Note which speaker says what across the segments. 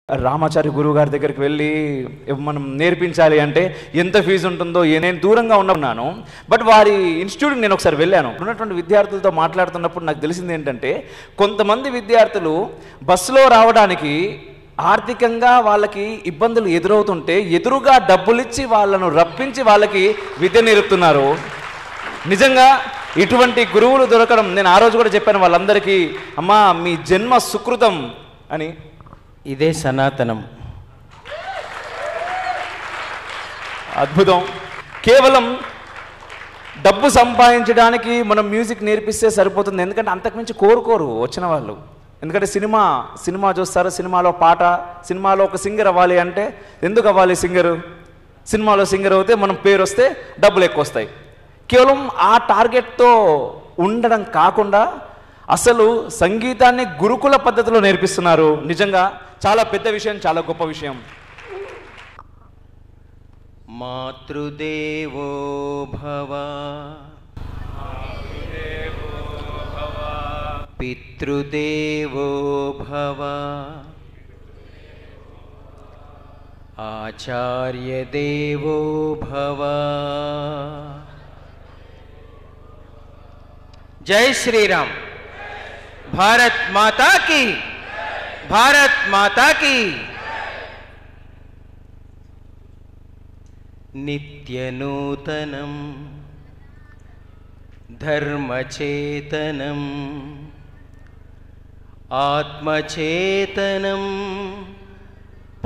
Speaker 1: రామాచారి గురువు గారి దగ్గరికి వెళ్ళి మనం నేర్పించాలి అంటే ఎంత ఫీజు ఉంటుందో నేను దూరంగా ఉన్నాను. బట్ వారి ఇన్స్టిట్యూట్కి నేను ఒకసారి వెళ్ళాను. ఉన్నటువంటి విద్యార్థులతో మాట్లాడుతున్నప్పుడు నాకు తెలిసింది ఏంటంటే, కొంతమంది విద్యార్థులు బస్సులో రావడానికి ఆర్థికంగా వాళ్ళకి ఇబ్బందులు ఎదురవుతుంటే ఎదురుగా డబ్బులిచ్చి వాళ్ళను రప్పించి వాళ్ళకి విద్య నేర్పుతున్నారు. నిజంగా ఇటువంటి గురువులు దొరకడం, నేను ఆ రోజు కూడా చెప్పాను వాళ్ళందరికీ, అమ్మా మీ జన్మ సుకృతం అని.
Speaker 2: ఇదే సనాతనం.
Speaker 1: అద్భుతం. కేవలం డబ్బు సంపాదించడానికి మనం మ్యూజిక్ నేర్పిస్తే సరిపోతుంది. ఎందుకంటే అంతకుమించి కోరుకోరు వచ్చిన వాళ్ళు. ఎందుకంటే సినిమా చూస్తారు, సినిమాలో పాట, సినిమాలో ఒక సింగర్ అవ్వాలి అంటే ఎందుకు అవ్వాలి సింగరు? సినిమాలో సింగర్ అవుతే మనం పేరు వస్తే డబ్బులు ఎక్కువ వస్తాయి. కేవలం ఆ టార్గెట్తో ఉండడం కాకుండా అసలు సంగీతాన్ని గురుకుల పద్ధతిలో నేర్పిస్తున్నారు. నిజంగా చాలా పెద్ద విషయం, చాలా గొప్ప విషయం.
Speaker 2: మాతృదేవో భవ, పితృదేవో భవ, ఆచార్యదేవో భవ. జై శ్రీరామ్. భారత్ మాతా కీ, భారత్ మాతా కీ. నిత్యనూతనం ధర్మచేతనం ఆత్మచేతనం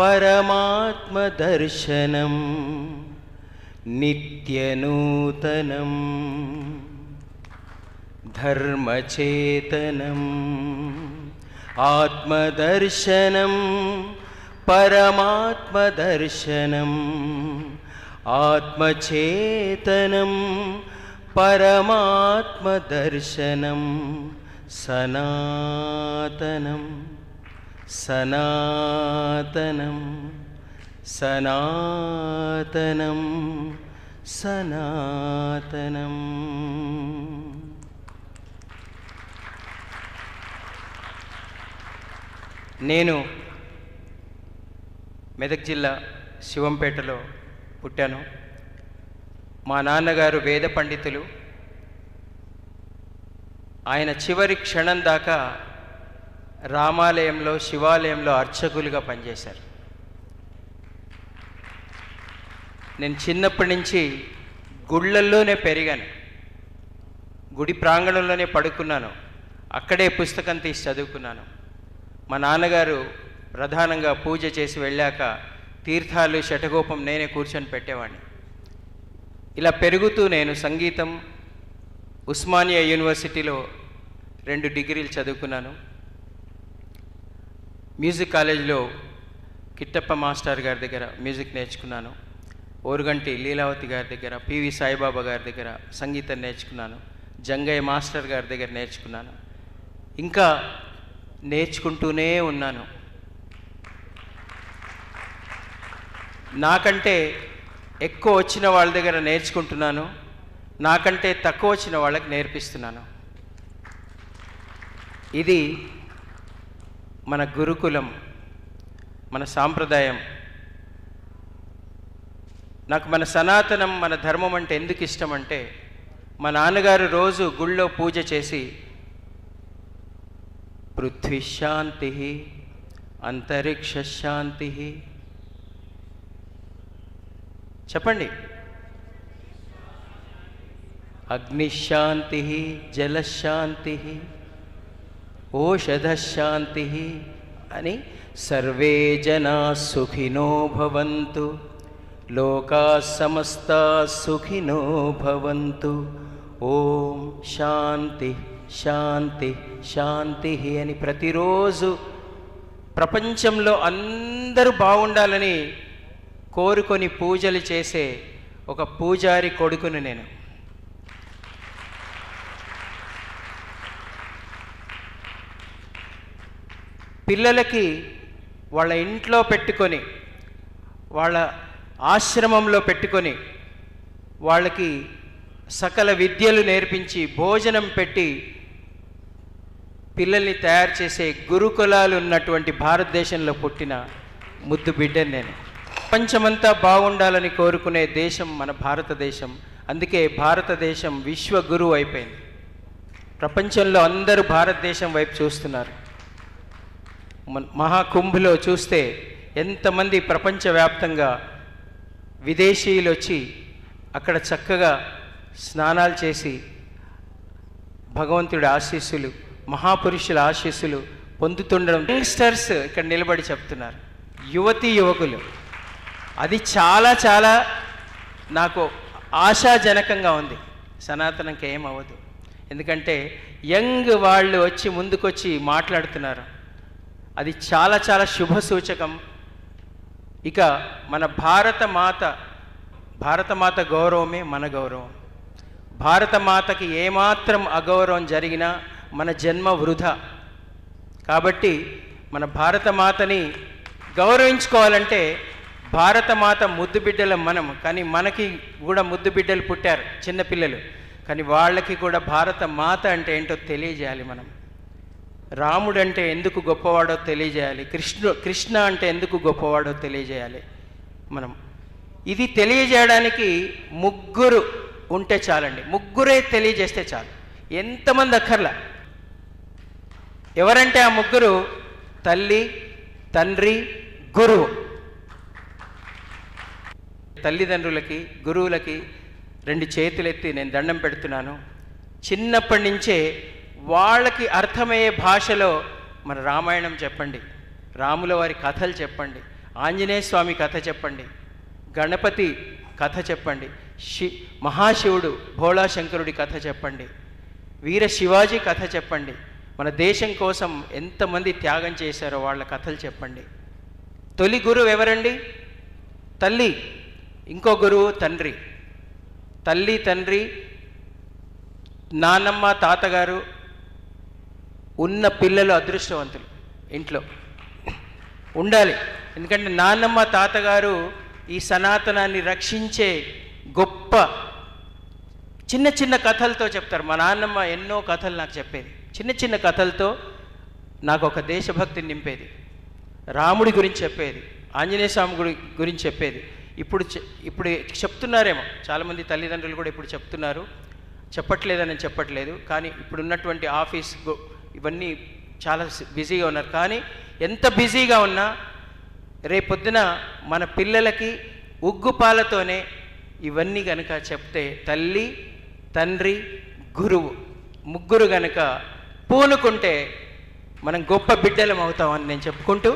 Speaker 2: పరమాత్మదర్శనం. నిత్యనూతనం ధర్మచేతనం ఆత్మదర్శనం పరమాత్మదర్శనం. ఆత్మచేతనం పరమాత్మదర్శనం. సనాతనం సనాతనం సనాతనం సనాతనం. నేను మెదక్ జిల్లా శివంపేటలో పుట్టాను. మా నాన్నగారు వేద పండితులు. ఆయన చివరి క్షణం దాకా రామాలయంలో, శివాలయంలో అర్చకులుగా పనిచేశారు. నేను చిన్నప్పటి నుంచి గుళ్ళల్లోనే పెరిగాను. గుడి ప్రాంగణంలోనే పడుకున్నాను. అక్కడే పుస్తకం తీసి చదువుకున్నాను. మా నాన్నగారు ప్రధానంగా పూజ చేసి వెళ్ళాక తీర్థాలు, శఠగోపం నేనే కూర్చొని పెట్టేవాడిని. ఇలా పెరుగుతూ నేను సంగీతం ఉస్మానియా యూనివర్సిటీలో 2 డిగ్రీలు చదువుకున్నాను. మ్యూజిక్ కాలేజీలో కిట్టప్ప మాస్టర్ గారి దగ్గర మ్యూజిక్ నేర్చుకున్నాను. ఓరుగంటి లీలావతి గారి దగ్గర, పివి సాయిబాబా గారి దగ్గర సంగీతం నేర్చుకున్నాను. జంగయ్య మాస్టర్ గారి దగ్గర నేర్చుకున్నాను. ఇంకా నేర్చుకుంటూనే ఉన్నాను. నాకంటే ఎక్కువ వచ్చిన వాళ్ళ దగ్గర నేర్చుకుంటున్నాను. నాకంటే తక్కువ వచ్చిన వాళ్ళకి నేర్పిస్తున్నాను. ఇది మన గురుకులం, మన సాంప్రదాయం. నాకు మన సనాతనం, మన ధర్మం అంటే ఎందుకు ఇష్టం అంటే, మా నాన్నగారు రోజు గుళ్ళో పూజ చేసి పృథ్వీశాంతి అంతరిక్షశాంతి, చెప్పండి, అగ్నిశాంతి జలశాంతి ఓషధశాంతి అని సర్వే జనా సుఖినో భవంతు లోకా సమస్తా సుఖినో భవంతు. ఓం శాంతి శాంతి శాంతి అని ప్రతిరోజు ప్రపంచంలో అందరూ బాగుండాలని కోరుకొని పూజలు చేసే ఒక పూజారి కొడుకును నేను. పిల్లలకి వాళ్ళ ఇంట్లో పెట్టుకొని, వాళ్ళ ఆశ్రమంలో పెట్టుకొని, వాళ్ళకి సకల విద్యలు నేర్పించి భోజనం పెట్టి పిల్లల్ని తయారు చేసే గురుకులాలు ఉన్నటువంటి భారతదేశంలో పుట్టిన ముద్దు బిడ్డని నేను. ప్రపంచమంతా బాగుండాలని కోరుకునే దేశం మన భారతదేశం. అందుకే భారతదేశం విశ్వగురువు అయిపోయింది. ప్రపంచంలో అందరూ భారతదేశం వైపు చూస్తున్నారు. మహాకుంభలో చూస్తే ఎంతమంది ప్రపంచవ్యాప్తంగా విదేశీయులు వచ్చి అక్కడ చక్కగా స్నానాలు చేసి భగవంతుడి ఆశీస్సులు, మహాపురుషుల ఆశీస్సులు పొందుతుండడం యంగ్స్టర్స్ ఇక్కడ నిలబడి చెప్తున్నారు, యువతీ యువకులు. అది చాలా చాలా నాకు ఆశాజనకంగా ఉంది. సనాతనంకి ఏమవ్వదు, ఎందుకంటే యంగ్ వాళ్ళు వచ్చి ముందుకొచ్చి మాట్లాడుతున్నారు. అది చాలా చాలా శుభ సూచకం. ఇక మన భారతమాత గౌరవమే మన గౌరవం. భారతమాతకి ఏమాత్రం అగౌరవం జరిగినా మన జన్మ వృధా. కాబట్టి మన భారతమాతని గౌరవించుకోవాలంటే భారతమాత ముద్దు బిడ్డలం మనం. కానీ మనకి కూడా ముద్దు బిడ్డలు పుట్టారు, చిన్నపిల్లలు. కానీ వాళ్ళకి కూడా భారత మాత అంటే ఏంటో తెలియజేయాలి మనం. రాముడు అంటే ఎందుకు గొప్పవాడో తెలియజేయాలి. కృష్ణ అంటే ఎందుకు గొప్పవాడో తెలియజేయాలి మనం. ఇది తెలియజేయడానికి ముగ్గురు ఉంటే చాలండి. ముగ్గురే తెలియజేస్తే చాలు, ఎంతమంది అక్కర్లా. ఎవరంటే ఆ ముగ్గురు తల్లి, తండ్రి, గురువు. తల్లిదండ్రులకి, గురువులకి 2 చేతులెత్తి నేను దండం పెడుతున్నాను. చిన్నప్పటి నుంచే వాళ్ళకి అర్థమయ్యే భాషలో మన రామాయణం చెప్పండి, రాముల వారి కథలు చెప్పండి, ఆంజనేయ స్వామి కథ చెప్పండి, గణపతి కథ చెప్పండి, మహాశివుడు భోళాశంకరుడి కథ చెప్పండి, వీర శివాజీ కథ చెప్పండి, మన దేశం కోసం ఎంతమంది త్యాగం చేశారో వాళ్ళ కథలు చెప్పండి. తొలి గురువు ఎవరండి? తల్లి. ఇంకో గురువు తండ్రి. తల్లి, తండ్రి, నాన్నమ్మ, తాతగారు ఉన్న పిల్లలు అదృష్టవంతులు ఇంట్లో ఉండాలి. ఎందుకంటే నాన్నమ్మ, తాతగారు ఈ సనాతనాన్ని రక్షించే గొప్ప చిన్న చిన్న కథలతో చెప్తారు. మా నాన్నమ్మ ఎన్నో కథలు నాకు చెప్పేది. చిన్న చిన్న కథలతో నాకు ఒక దేశభక్తిని నింపేది. రాముడి గురించి చెప్పేది, ఆంజనేయ స్వామి గురించి చెప్పేది. ఇప్పుడు చెప్తున్నారేమో చాలామంది తల్లిదండ్రులు కూడా ఇప్పుడు చెప్తున్నారు, చెప్పట్లేదని చెప్పట్లేదు. కానీ ఇప్పుడున్నటువంటి ఆఫీస్ ఇవన్నీ చాలా బిజీగా ఉన్నారు. కానీ ఎంత బిజీగా ఉన్నా రేపొద్దున మన పిల్లలకి ఉగ్గుపాలతోనే ఇవన్నీ కనుక చెప్తే తల్లి, తండ్రి, గురువు ముగ్గురు కనుక పూనుకుంటే మనం గొప్ప బిడ్డలం అవుతామని నేను చెప్పుకుంటూ,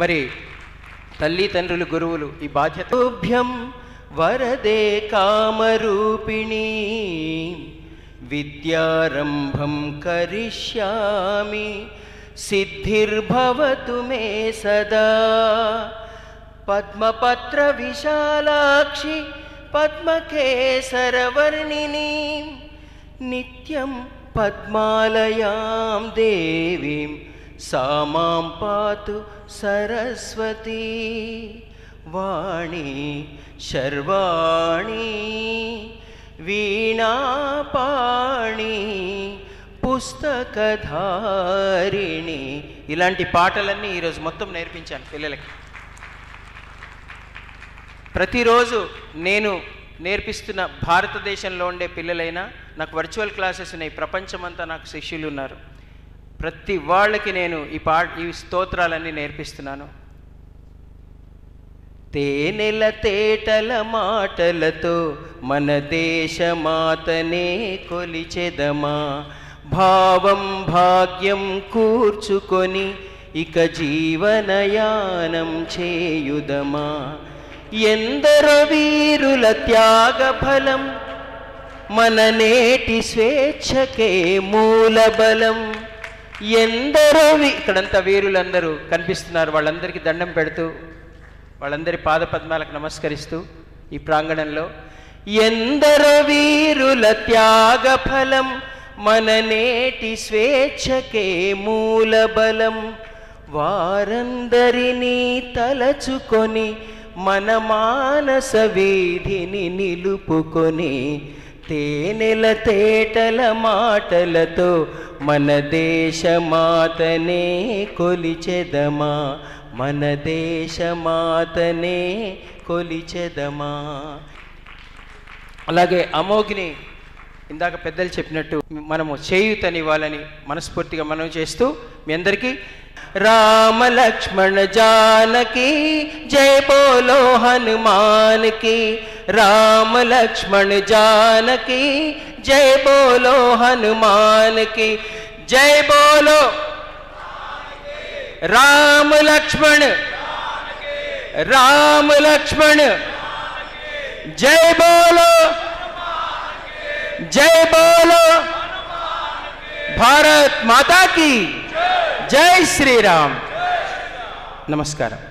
Speaker 2: మరి తల్లి, తండ్రులు, గురువులు ఈ బాధ్యత. భ్యం వరదే కామరూపిణి విద్యారంభం కరిష్యామి సిద్ధిర్భవతు మే సదా పద్మపత్ర విశాలాక్షి పద్మకేసరవర్ణిని నిత్యం పద్మాలయాం దేవీం సామాం పాతు సరస్వతి వాణి శర్వాణి వీణాపాణి పుస్తకధారిణి. ఇలాంటి పాటలన్నీ ఈరోజు మొత్తం నేర్పించాను పిల్లలకి. ప్రతిరోజు నేను నేర్పిస్తున్న భారతదేశంలో ఉండే పిల్లలైనా నాకు వర్చువల్ క్లాసెస్ ఉన్నాయి, ప్రపంచమంతా నాకు శిష్యులు ఉన్నారు. ప్రతి వాళ్ళకి నేను ఈ స్తోత్రాలన్నీ నేర్పిస్తున్నాను. తేనెల తేటల మాటలతో మన దేశమాతనే కొలిచెదమా భావం భాగ్యం కూర్చుకొని ఇక జీవనయానం చేయుదమా ఎందరో వీరుల త్యాగ ఫలం మన నేటి స్వేచ్ఛకే మూలబలం ఎందరో ఇక్కడంతా వీరులందరూ కనిపిస్తున్నారు. వాళ్ళందరికీ దండం పెడుతూ వాళ్ళందరి పాదపద్మాలకు నమస్కరిస్తూ ఈ ప్రాంగణంలో ఎందరో వీరుల త్యాగ ఫలం మన నేటి స్వేచ్ఛకే మూలబలం వారందరినీ తలచుకొని మన మానస వీధిని నిలుపుకొని తేనెల తేటల మాటలతో మన దేశమాతనే కొలిచెదమా మన దేశమాతనే కొలిచెదమా. అలాగే అమోఘిని ఇందాక పెద్దలు చెప్పినట్టు మనము చేయూతనివ్వాలని మనస్ఫూర్తిగా మనం చేస్తూ మీ అందరికీ రామ లక్ష్మణ జానకి జై బోలో హనుమాన్ కి, రామ లక్ష్మణ జానకి జై బోలో హనుమాన్ కి, జై బోలో राम लक्ष्मण जय बोलो भारत माता की जय श्री राम. नमस्कार.